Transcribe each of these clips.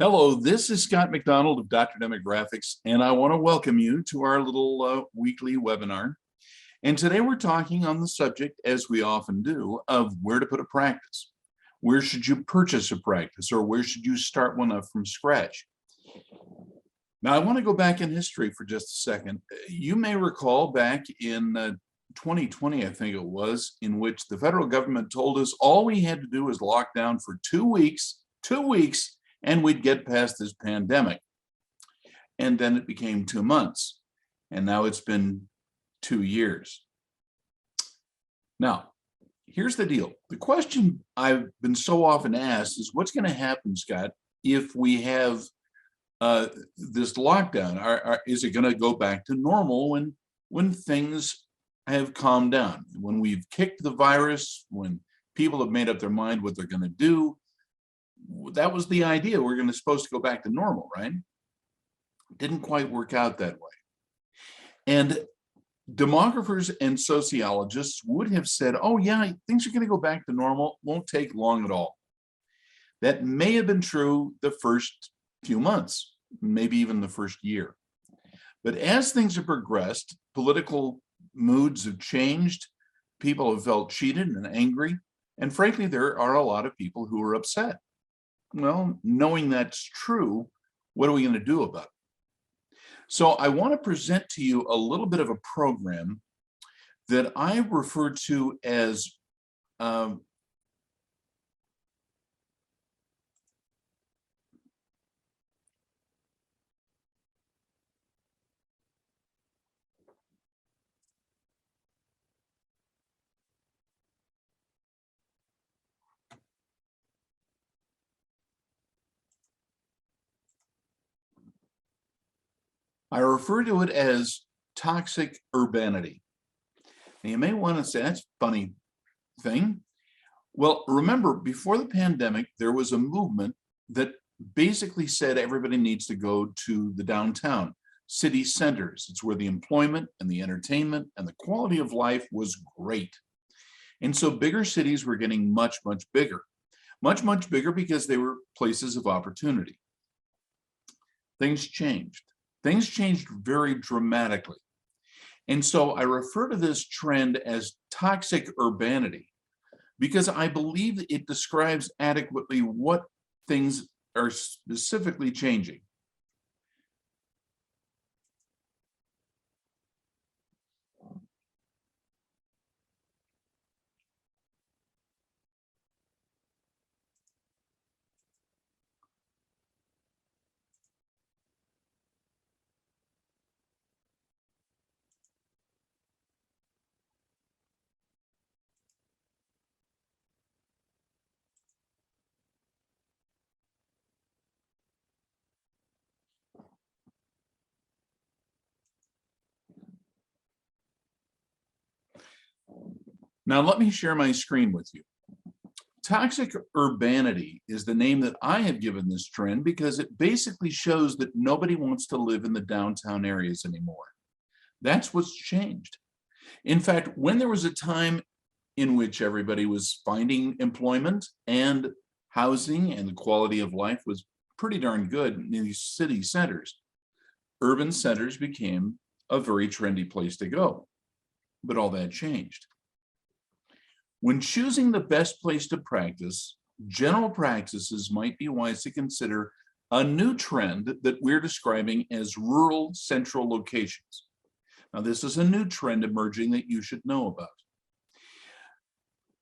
Hello, this is Scott McDonald of Dr. Demographics, and I want to welcome you to our little weekly webinar. And today we're talking on the subject, as we often do, of where to put a practice. Where should you purchase a practice, or where should you start one up from scratch? Now, I want to go back in history for just a second. You may recall back in 2020, I think it was, in which the federal government told us all we had to do was lock down for 2 weeks, and we'd get past this pandemic. And then it became 2 months, and now it's been 2 years. Now, here's the deal. The question I've been so often asked is, what's going to happen, Scott, if we have this lockdown? Is it going to go back to normal when things have calmed down, when we've kicked the virus, when people have made up their mind what they're going to do? That was the idea. We're supposed to go back to normal, right? Didn't quite work out that way. And demographers and sociologists would have said, oh yeah, things are going to go back to normal. Won't take long at all. That may have been true the first few months, maybe even the first year. But as things have progressed, political moods have changed. People have felt cheated and angry. And frankly, there are a lot of people who are upset. Well, knowing that's true, what are we going to do about it? So I want to present to you a little bit of a program that I refer to as I refer to it as toxic urbanity. Now you may want to say, that's a funny thing. Well, remember, before the pandemic, there was a movement that basically said everybody needs to go to the downtown, city centers. It's where the employment and the entertainment and the quality of life was great. And so bigger cities were getting much, much bigger. Much bigger because they were places of opportunity. Things changed. Things changed very dramatically. And so I refer to this trend as toxic urbanity because I believe it describes adequately what things are specifically changing. Now, let me share my screen with you. Toxic urbanity is the name that I have given this trend because it basically shows that nobody wants to live in the downtown areas anymore. That's what's changed. In fact, when there was a time in which everybody was finding employment and housing and the quality of life was pretty darn good in these city centers, urban centers became a very trendy place to go. But all that changed. When choosing the best place to practice, general practices might be wise to consider a new trend that we're describing as rural central locations. Now, this is a new trend emerging that you should know about.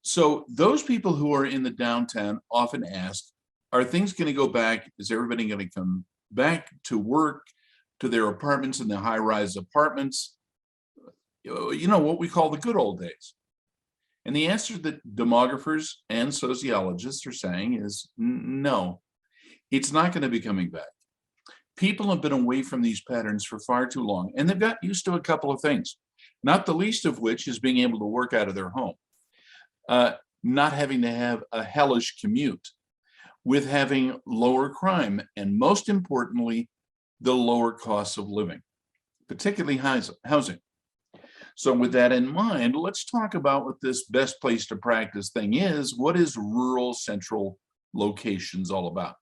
So those people who are in the downtown often ask, are things going to go back? Is everybody going to come back to work, to their apartments and the high-rise apartments? You know, what we call the good old days. And the answer that demographers and sociologists are saying is no, it's not going to be coming back. People have been away from these patterns for far too long, and they've got used to a couple of things, not the least of which is being able to work out of their home, not having to have a hellish commute, with having lower crime, and most importantly, the lower costs of living, particularly housing. So with that in mind, let's talk about what this best place to practice thing is. What is rural central locations all about?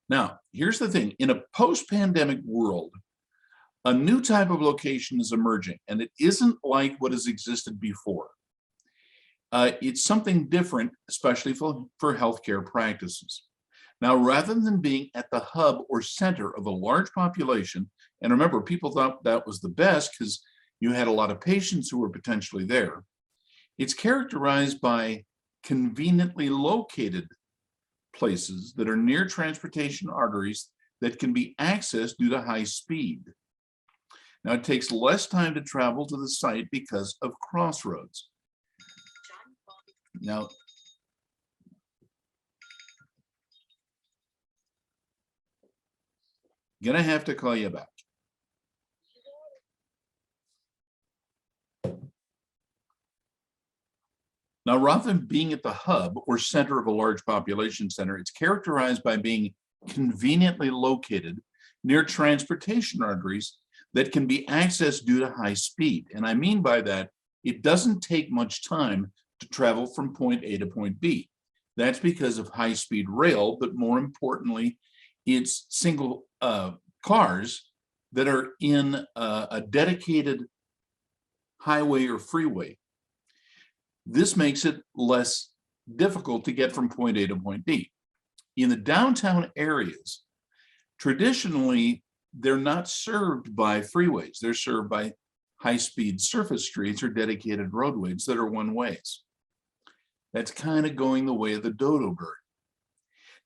Now, here's the thing. In a post-pandemic world, a new type of location is emerging, and it isn't like what has existed before. It's something different, especially for healthcare practices. Now, rather than being at the hub or center of a large population, and remember, people thought that was the best because you had a lot of patients who were potentially there, it's characterized by conveniently located places that are near transportation arteries that can be accessed due to high speed. Now, it takes less time to travel to the site because of crossroads. Now, gonna have to call you back. Now, rather than being at the hub or center of a large population center, it's characterized by being conveniently located near transportation arteries that can be accessed due to high speed. And I mean by that, it doesn't take much time to travel from point A to point B. That's because of high-speed rail, but more importantly, it's single cars that are in a dedicated highway or freeway. This makes it less difficult to get from point A to point B. In the downtown areas, traditionally, they're not served by freeways. They're served by high-speed surface streets or dedicated roadways that are one-ways. That's kind of going the way of the dodo bird.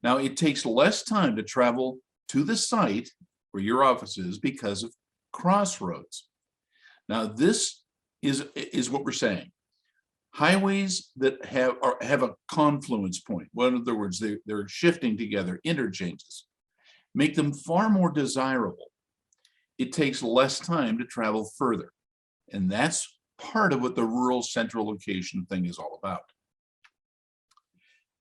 Now, it takes less time to travel to the site where your office is because of crossroads. Now, this is what we're saying. Highways that have a confluence point, well, in other words, they're shifting together, interchanges, make them far more desirable. It takes less time to travel further. And that's part of what the rural central location thing is all about.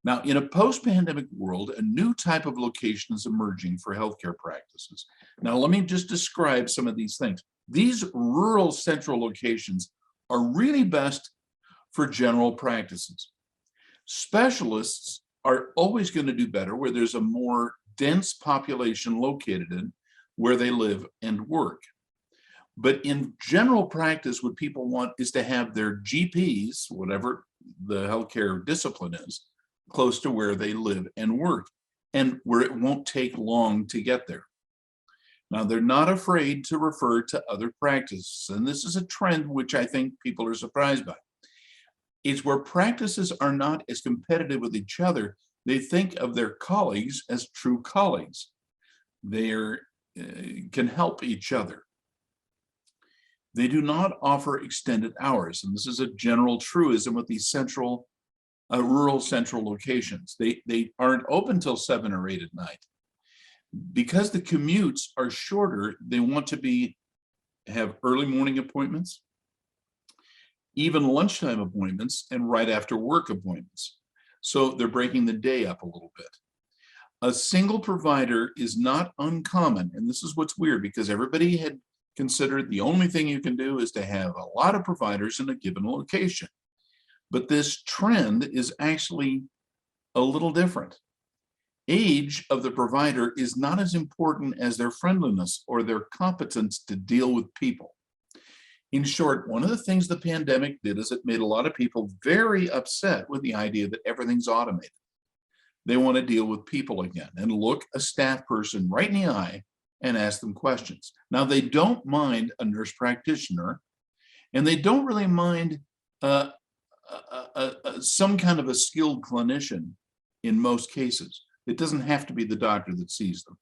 Now, in a post-pandemic world, a new type of location is emerging for healthcare practices. Now, let me just describe some of these things. These rural central locations are really best for general practices. Specialists are always going to do better where there's a more dense population located in where they live and work. But in general practice, what people want is to have their GPs, whatever the healthcare discipline is, close to where they live and work, and where it won't take long to get there. Now, they're not afraid to refer to other practices, and this is a trend which I think people are surprised by. It's where practices are not as competitive with each other. They think of their colleagues as true colleagues. They can help each other. They do not offer extended hours, and this is a general truism with these rural central locations. They aren't open till 7 or 8 at night. Because the commutes are shorter, they want to have early morning appointments, even lunchtime appointments, and right after work appointments. So they're breaking the day up a little bit. A single provider is not uncommon, and this is what's weird because everybody had considered the only thing you can do is to have a lot of providers in a given location. But this trend is actually a little different. Age of the provider is not as important as their friendliness or their competence to deal with people. In short, one of the things the pandemic did is it made a lot of people very upset with the idea that everything's automated. They want to deal with people again and look a staff person right in the eye and ask them questions. Now, they don't mind a nurse practitioner, and they don't really mind some kind of a skilled clinician in most cases. It doesn't have to be the doctor that sees them.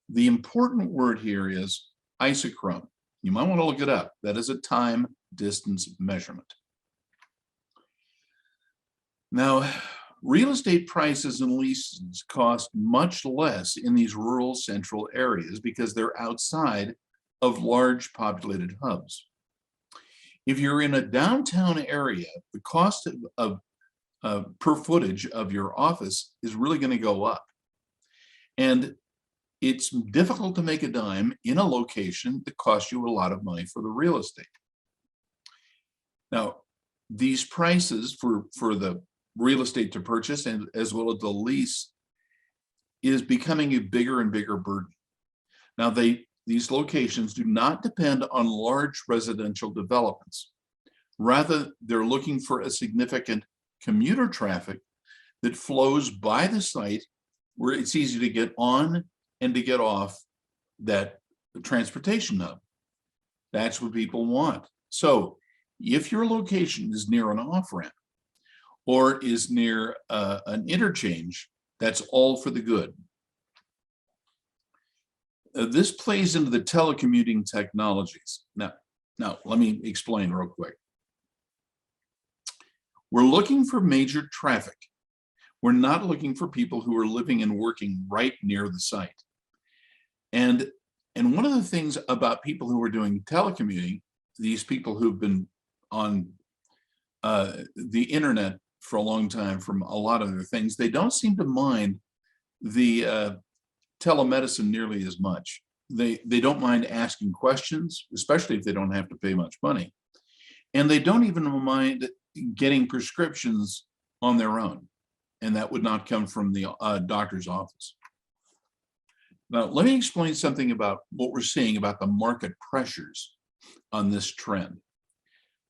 The important word here is isochrone. You might want to look it up. That is a time distance measurement. Now, real estate prices and leases cost much less in these rural central areas because they're outside of large populated hubs. If you're in a downtown area, the cost of per footage of your office is really going to go up. And it's difficult to make a dime in a location that costs you a lot of money for the real estate. Now, these prices for the real estate to purchase and as well as the lease is becoming a bigger and bigger burden. Now, these locations do not depend on large residential developments. Rather, they're looking for a significant commuter traffic that flows by the site where it's easy to get on and to get off that transportation hub. That's what people want. So if your location is near an off-ramp or is near an interchange, that's all for the good. This plays into the telecommuting technologies. Now, let me explain real quick. We're looking for major traffic. We're not looking for people who are living and working right near the site. And one of the things about people who are doing telecommuting, these people who've been on the internet for a long time from a lot of other things, they don't seem to mind the telemedicine nearly as much. They don't mind asking questions, especially if they don't have to pay much money. And they don't even mind getting prescriptions on their own. And that would not come from the doctor's office. Now, let me explain something about what we're seeing about the market pressures on this trend.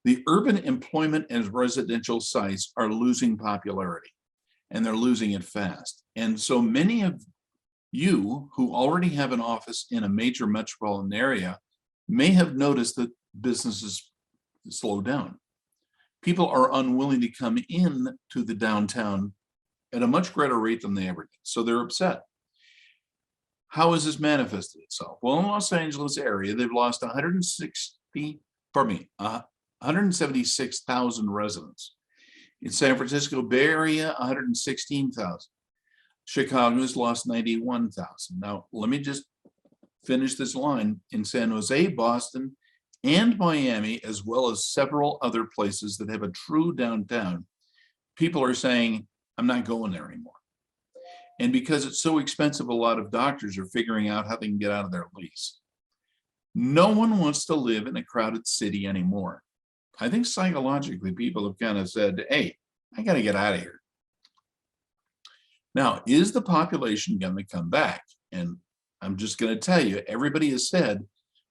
The urban employment and residential sites are losing popularity, and they're losing it fast. And so many of you who already have an office in a major metropolitan area may have noticed that businesses slow down. People are unwilling to come in to the downtown at a much greater rate than they ever did. So they're upset. How has this manifested itself? Well, in Los Angeles area, they've lost 176,000 residents. In San Francisco Bay Area, 116,000. Chicago has lost 91,000. Now, let me just finish this line. In San Jose, Boston, and Miami, as well as several other places that have a true downtown, people are saying, I'm not going there anymore. And because it's so expensive, a lot of doctors are figuring out how they can get out of their lease. No one wants to live in a crowded city anymore. I think psychologically, people have kind of said, hey, I got to get out of here. Now, is the population going to come back? And I'm just going to tell you, everybody has said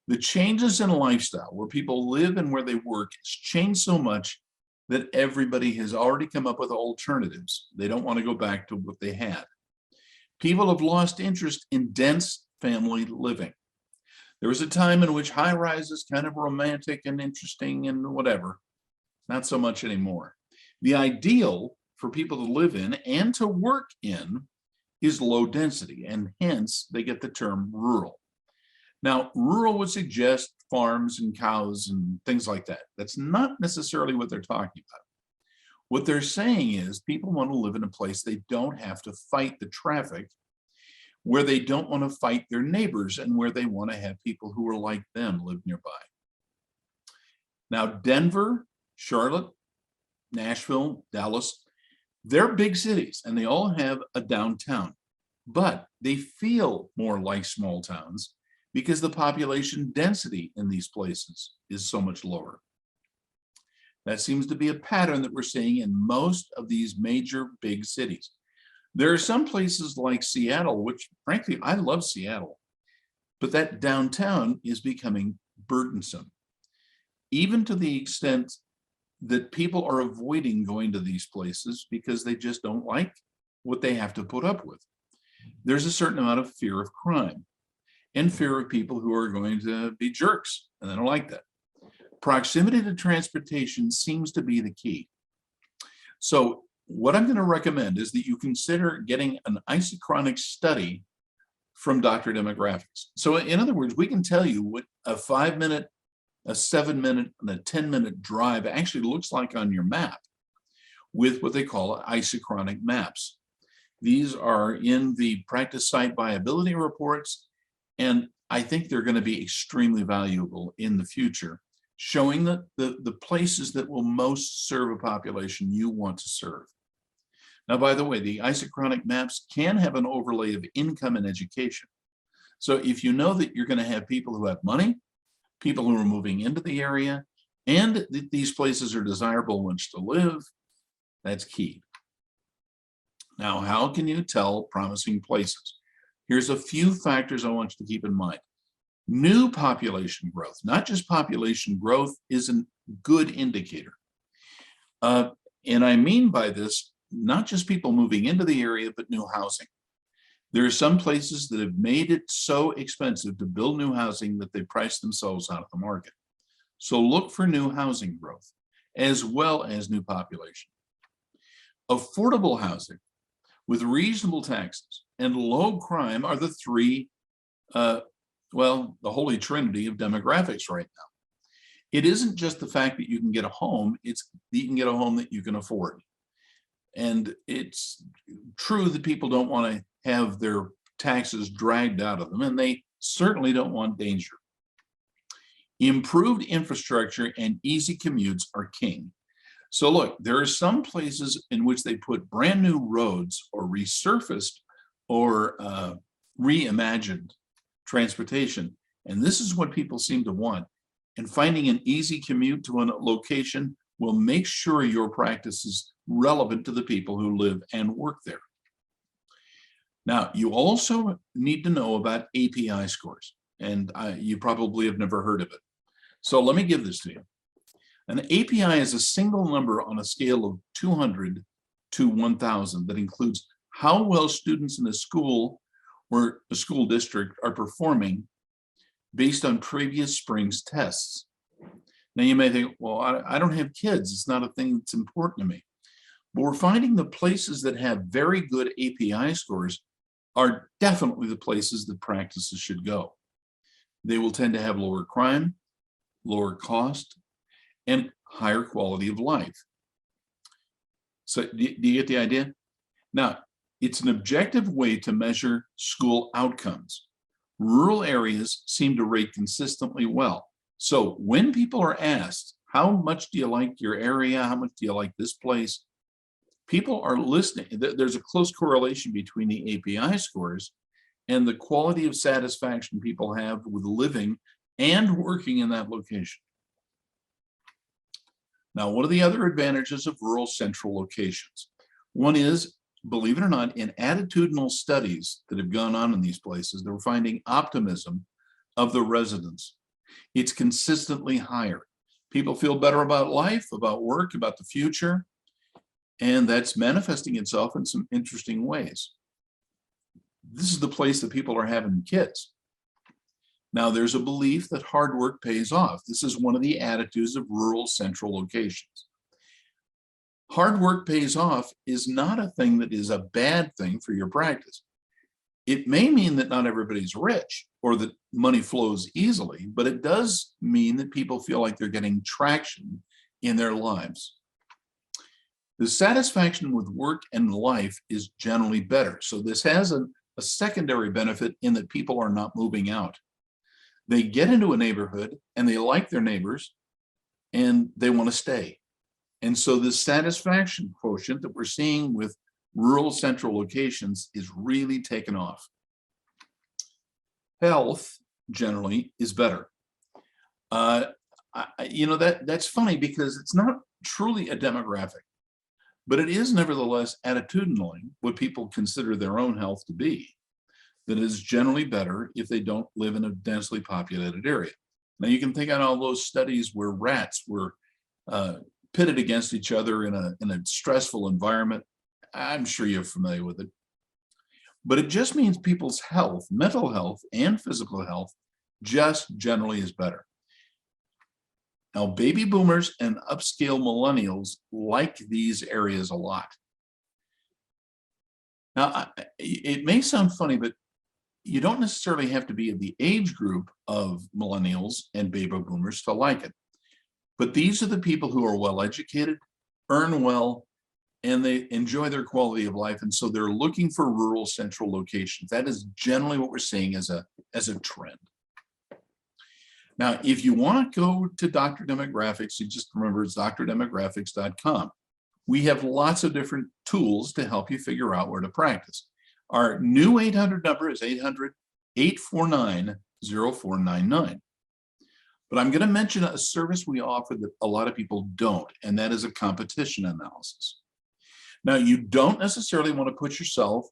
the changes in lifestyle, where people live and where they work, has changed so much that everybody has already come up with alternatives. They don't want to go back to what they had. People have lost interest in dense family living. There was a time in which high rise is kind of romantic and interesting and whatever. Not so much anymore. The ideal for people to live in and to work in is low density, and hence they get the term rural. Now, rural would suggest farms and cows and things like that. That's not necessarily what they're talking about. What they're saying is people want to live in a place they don't have to fight the traffic, where they don't want to fight their neighbors, and where they want to have people who are like them live nearby. Now, Denver, Charlotte, Nashville, Dallas, they're big cities and they all have a downtown, but they feel more like small towns because the population density in these places is so much lower. That seems to be a pattern that we're seeing in most of these major big cities. There are some places like Seattle, which frankly, I love Seattle, but that downtown is becoming burdensome, even to the extent that people are avoiding going to these places because they just don't like what they have to put up with. There's a certain amount of fear of crime and fear of people who are going to be jerks, and I don't like that. Proximity to transportation seems to be the key. So what I'm going to recommend is that you consider getting an isochronic study from Dr. Demographics. So in other words, we can tell you what a 5-minute, a 7-minute, and a 10-minute drive actually looks like on your map with what they call isochronic maps. These are in the practice site viability reports, and I think they're going to be extremely valuable in the future, showing the places that will most serve a population you want to serve. Now, by the way, the isochronic maps can have an overlay of income and education. So if you know that you're going to have people who have money, people who are moving into the area, and that these places are desirable in which to live, that's key. Now, how can you tell promising places? Here's a few factors I want you to keep in mind. New population growth, not just population growth, is a good indicator. And I mean by this, not just people moving into the area, but new housing. There are some places that have made it so expensive to build new housing that they price themselves out of the market. So look for new housing growth as well as new population. Affordable housing with reasonable taxes and low crime are the three, well, the holy trinity of demographics right now. It isn't just the fact that you can get a home, it's that you can get a home that you can afford. And it's true that people don't want to have their taxes dragged out of them, and they certainly don't want danger. Improved infrastructure and easy commutes are king. So look, there are some places in which they put brand new roads or resurfaced or reimagined transportation. And this is what people seem to want. And finding an easy commute to a location will make sure your practice is relevant to the people who live and work there. Now, you also need to know about API scores, and you probably have never heard of it. So let me give this to you. An API is a single number on a scale of 200 to 1,000 that includes how well students in a school or a school district are performing based on previous spring's tests. Now you may think, well, I don't have kids. It's not a thing that's important to me. But we're finding the places that have very good API scores are definitely the places that practices should go. They will tend to have lower crime, lower cost, and higher quality of life. So do you get the idea? Now, it's an objective way to measure school outcomes. Rural areas seem to rate consistently well. So when people are asked, how much do you like your area? How much do you like this place? People are listening. There's a close correlation between the API scores and the quality of satisfaction people have with living and working in that location. Now, what are the other advantages of rural central locations? One is, believe it or not, in attitudinal studies that have gone on in these places, they're finding optimism of the residents. It's consistently higher. People feel better about life, about work, about the future, and that's manifesting itself in some interesting ways. This is the place that people are having kids. Now, there's a belief that hard work pays off. This is one of the attitudes of rural central locations. Hard work pays off is not a thing that is a bad thing for your practice. It may mean that not everybody's rich or that money flows easily, but it does mean that people feel like they're getting traction in their lives. The satisfaction with work and life is generally better. So this has a secondary benefit in that people are not moving out. They get into a neighborhood and they like their neighbors and they want to stay. And so this satisfaction quotient that we're seeing with rural central locations is really taken off. Health generally is better. That's funny because it's not truly a demographic, but it is nevertheless attitudinally what people consider their own health to be. That is generally better if they don't live in a densely populated area. Now you can think on all those studies where rats were pitted against each other in a stressful environment. I'm sure you're familiar with it. But it just means people's health, mental health and physical health, just generally is better. Now, baby boomers and upscale millennials like these areas a lot. Now, it may sound funny, but you don't necessarily have to be in the age group of millennials and baby boomers to like it. But these are the people who are well educated, earn well, and they enjoy their quality of life. And so they're looking for rural central locations. That is generally what we're seeing as a trend. Now, if you want to go to Dr. Demographics, you just remember it's drdemographics.com. We have lots of different tools to help you figure out where to practice. Our new 800 number is 800-849-0499. But I'm going to mention a service we offer that a lot of people don't, and that is a competition analysis. Now, you don't necessarily want to put yourself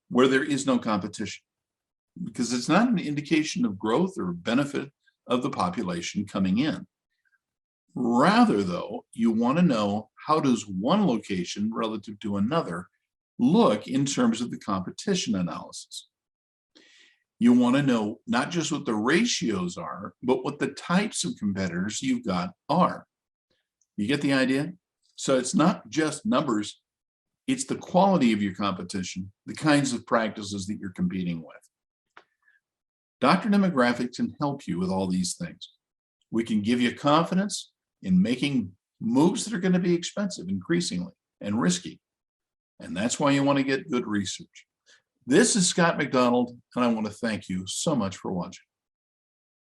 where there is no competition. because it's not an indication of growth or benefit of the population coming in. Rather, though, you want to know, how does one location relative to another look in terms of the competition analysis? You want to know not just what the ratios are, but what the types of competitors you've got are. You get the idea? So it's not just numbers, it's the quality of your competition, the kinds of practices that you're competing with. Dr. Demographics can help you with all these things. We can give you confidence in making moves that are going to be expensive increasingly and risky. And that's why you want to get good research. This is Scott McDonald, and I want to thank you so much for watching.